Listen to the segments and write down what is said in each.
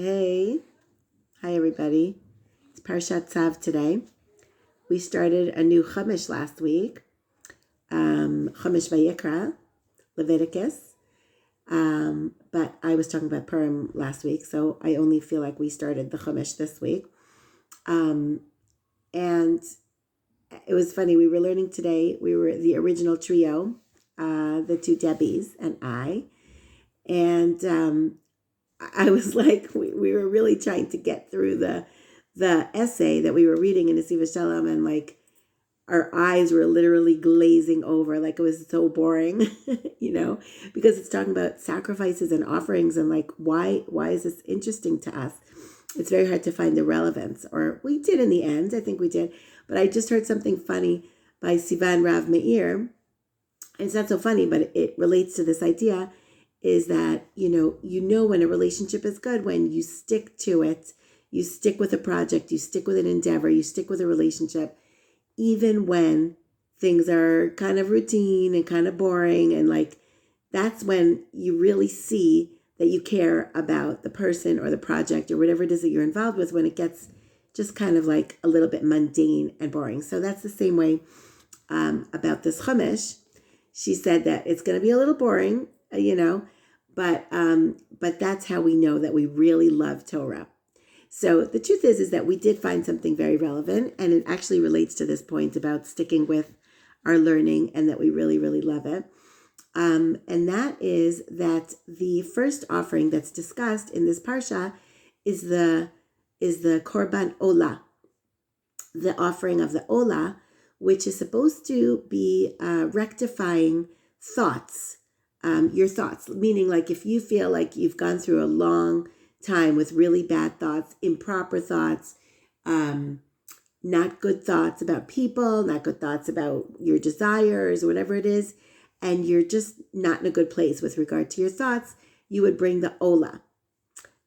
Hey, hi everybody. It's Parshat Tzav today. We started a new Chumash last week, Chumash Vayikra, Leviticus. But I was talking about Purim last week, so I only feel like we started the Chumash this week. And it was funny. We were learning today. We were the original trio, the two Debbies and I, and I was like, we were really trying to get through the essay that we were reading in Nesiv Shalom, and like our eyes were literally glazing over, like it was so boring, because it's talking about sacrifices and offerings, and like why is this interesting to us? It's very hard to find the relevance, or we did in the end. I think we did, but I just heard something funny by Sivan Rav Meir, and it's not so funny, but it relates to this idea. Is that, when a relationship is good, when you stick to it, you stick with a project, you stick with an endeavor, you stick with a relationship, even when things are kind of routine and kind of boring. And like, that's when you really see that you care about the person or the project or whatever it is that you're involved with, when it gets just kind of like a little bit mundane and boring. So that's the same way about this Chumash. She said that it's going to be a little boring, but that's how we know that we really love Torah. So the truth is that we did find something very relevant, and it actually relates to this point about sticking with our learning and that we really, really love it. And that is that the first offering that's discussed in this parsha is the Korban Olah, the offering of the Olah, which is supposed to be rectifying thoughts, your thoughts, meaning like if you feel like you've gone through a long time with really bad thoughts, improper thoughts, not good thoughts about people, not good thoughts about your desires, whatever it is, and you're just not in a good place with regard to your thoughts, you would bring the Olah.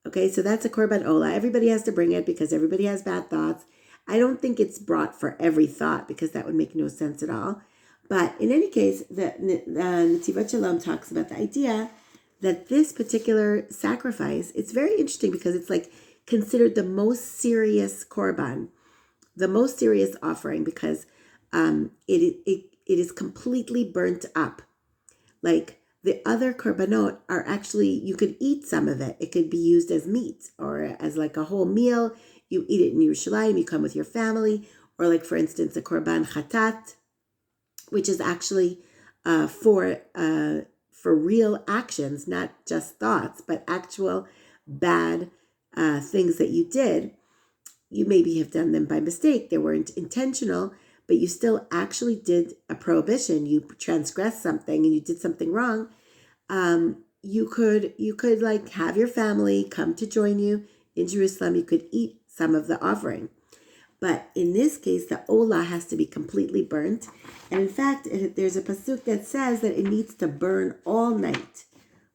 Okay, so that's a Korban Olah. Everybody has to bring it because everybody has bad thoughts. I don't think it's brought for every thought because that would make no sense at all. But in any case, the Netivat Shalom talks about the idea that this particular sacrifice, it's very interesting because it's like considered the most serious korban, the most serious offering, because it is completely burnt up. Like the other korbanot are actually, you could eat some of it. It could be used as meat or as like a whole meal. You eat it in Yerushalayim, you come with your family, or like for instance, a korban chatat, which is actually for real actions, not just thoughts, but actual bad things that you did. You maybe have done them by mistake. They weren't intentional, but you still actually did a prohibition. You transgressed something and you did something wrong. You could like have your family come to join you in Jerusalem. You could eat some of the offering. But in this case, the Olah has to be completely burnt. And in fact, there's a pasuk that says that it needs to burn all night.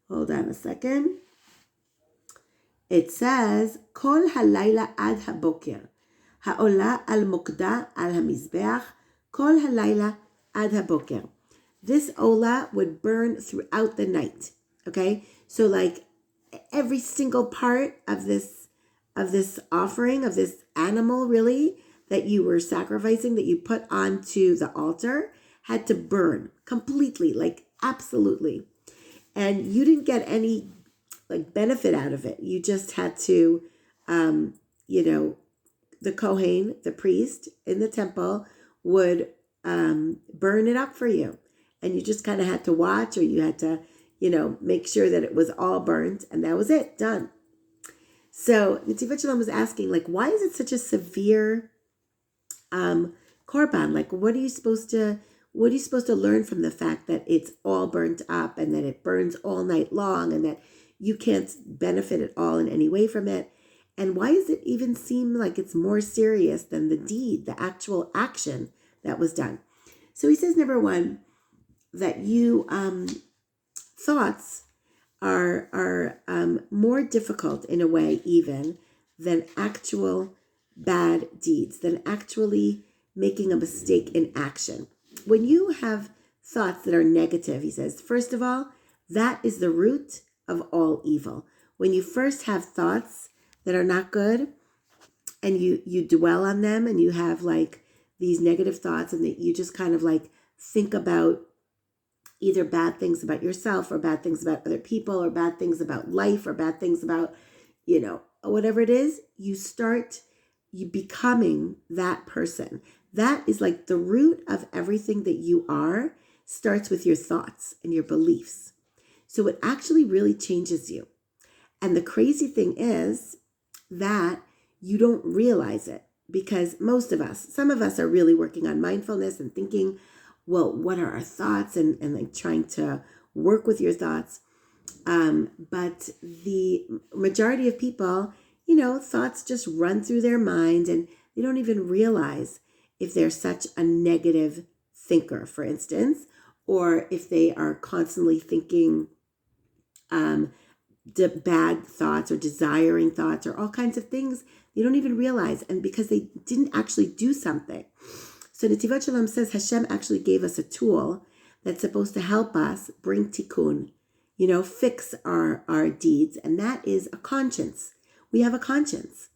Hold on a second. It says, Kol halayla ad haboker, ha'olah al mokda al hamizbeach, Kol halayla ad haboker. This Olah would burn throughout the night. Okay? So like every single part of this offering, of this animal really, that you were sacrificing, that you put onto the altar, had to burn completely, like absolutely. And you didn't get any like benefit out of it. You just had to, the Kohen, the priest in the temple, would burn it up for you. And you just kind of had to watch, or you had to, make sure that it was all burnt, and that was it, done. So Netivat Shalom was asking, like, why is it such a severe korban? Like, what are you supposed to learn from the fact that it's all burnt up and that it burns all night long and that you can't benefit at all in any way from it? And why does it even seem like it's more serious than the deed, the actual action that was done? So he says, number one, that you thoughts are more difficult in a way even than actual bad deeds, than actually making a mistake in action. When you have thoughts that are negative, he says, first of all, that is the root of all evil. When you first have thoughts that are not good, and you dwell on them, and you have like these negative thoughts, and that you just kind of like think about either bad things about yourself or bad things about other people or bad things about life or bad things about, whatever it is, you becoming that person. That is like the root of everything that you are, starts with your thoughts and your beliefs. So it actually really changes you. And the crazy thing is that you don't realize it, because some of us are really working on mindfulness and thinking, well, what are our thoughts, and like trying to work with your thoughts. But the majority of people, thoughts just run through their mind, and they don't even realize if they're such a negative thinker, for instance, or if they are constantly thinking bad thoughts or desiring thoughts or all kinds of things. They don't even realize, and because they didn't actually do something. So Netivat Shalom says Hashem actually gave us a tool that's supposed to help us bring tikkun, fix our deeds, and that is a conscience. We have a conscience,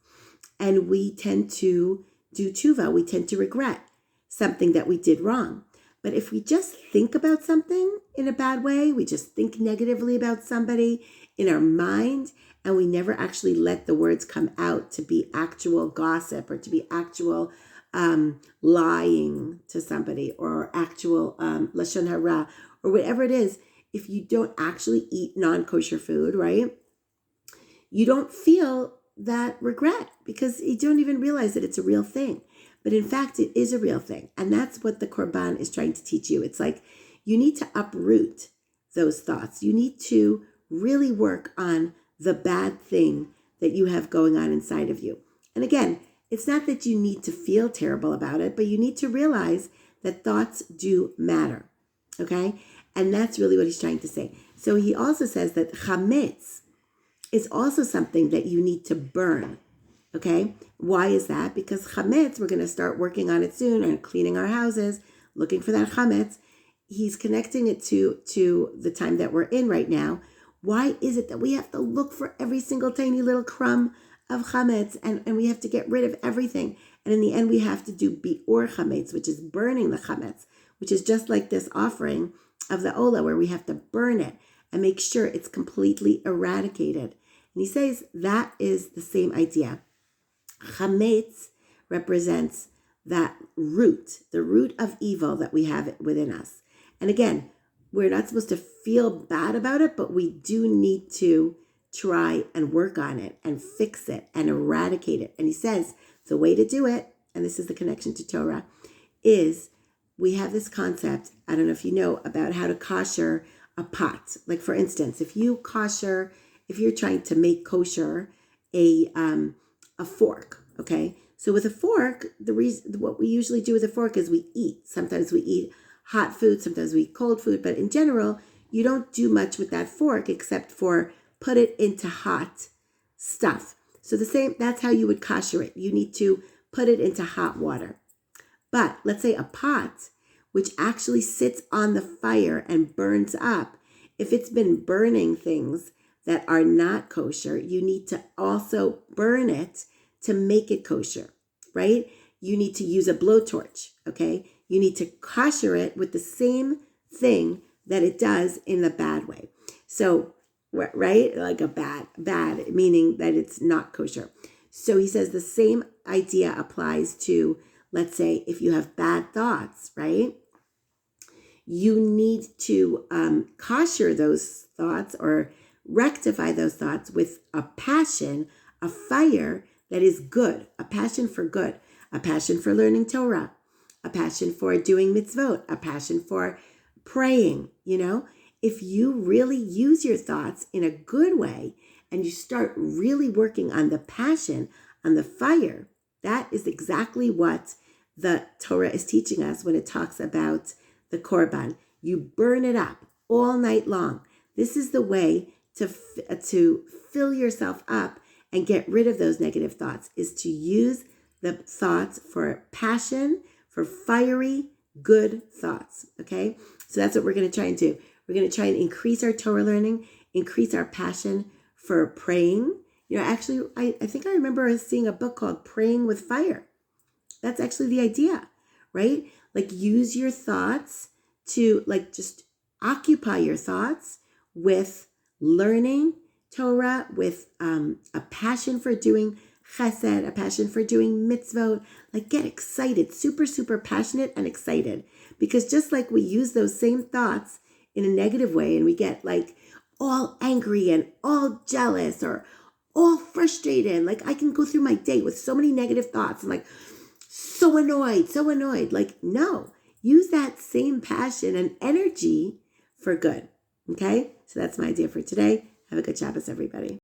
and we tend to do tshuva. We tend to regret something that we did wrong. But if we just think about something in a bad way, we just think negatively about somebody in our mind, and we never actually let the words come out to be actual gossip or to be actual lying to somebody, or actual lashon hara, or whatever it is. If you don't actually eat non-kosher food, right, you don't feel that regret, because you don't even realize that it's a real thing. But in fact, it is a real thing. And that's what the Korban is trying to teach you. It's like you need to uproot those thoughts. You need to really work on the bad thing that you have going on inside of you. And again, it's not that you need to feel terrible about it, but you need to realize that thoughts do matter. Okay? And that's really what he's trying to say. So he also says that chametz is also something that you need to burn. Okay? Why is that? Because chametz, we're going to start working on it soon and cleaning our houses, looking for that chametz. He's connecting it to the time that we're in right now. Why is it that we have to look for every single tiny little crumb of chametz, and we have to get rid of everything? And in the end, we have to do bi'ur chametz, which is burning the chametz, which is just like this offering of the olah, where we have to burn it and make sure it's completely eradicated. And he says that is the same idea. Chametz represents that root, the root of evil that we have within us. And again, we're not supposed to feel bad about it, but we do need to try and work on it and fix it and eradicate it. And he says the way to do it, and this is the connection to Torah, is we have this concept, I don't know if you know, about how to kosher a pot. Like for instance, if you're trying to make kosher a fork, okay? So with a fork, what we usually do with a fork is we eat. Sometimes we eat hot food, sometimes we eat cold food, but in general, you don't do much with that fork except for put it into hot stuff. So that's how you would kosher it. You need to put it into hot water. But let's say a pot, which actually sits on the fire and burns up, if it's been burning things that are not kosher, you need to also burn it to make it kosher, right? You need to use a blowtorch, okay? You need to kosher it with the same thing that it does in the bad way. So, right? Like a bad, meaning that it's not kosher. So he says the same idea applies to, let's say, if you have bad thoughts, right? You need to kosher those thoughts or rectify those thoughts with a passion, a fire that is good, a passion for good, a passion for learning Torah, a passion for doing mitzvot, a passion for praying. If you really use your thoughts in a good way and you start really working on the passion, on the fire, that is exactly what the Torah is teaching us when it talks about the korban. You burn it up all night long. This is the way to fill yourself up and get rid of those negative thoughts, is to use the thoughts for passion, for fiery, good thoughts, okay? So that's what we're going to try and do. We're going to try and increase our Torah learning, increase our passion for praying, Actually, I think I remember seeing a book called Praying with Fire. That's actually the idea, right? Like use your thoughts to like just occupy your thoughts with learning Torah, with a passion for doing chesed, a passion for doing mitzvot. Like get excited, super, super passionate and excited. Because just like we use those same thoughts in a negative way and we get like all angry and all jealous or all frustrated. Like I can go through my day with so many negative thoughts and like so annoyed. Like, no, use that same passion and energy for good. Okay? So that's my idea for today. Have a good Shabbos, everybody.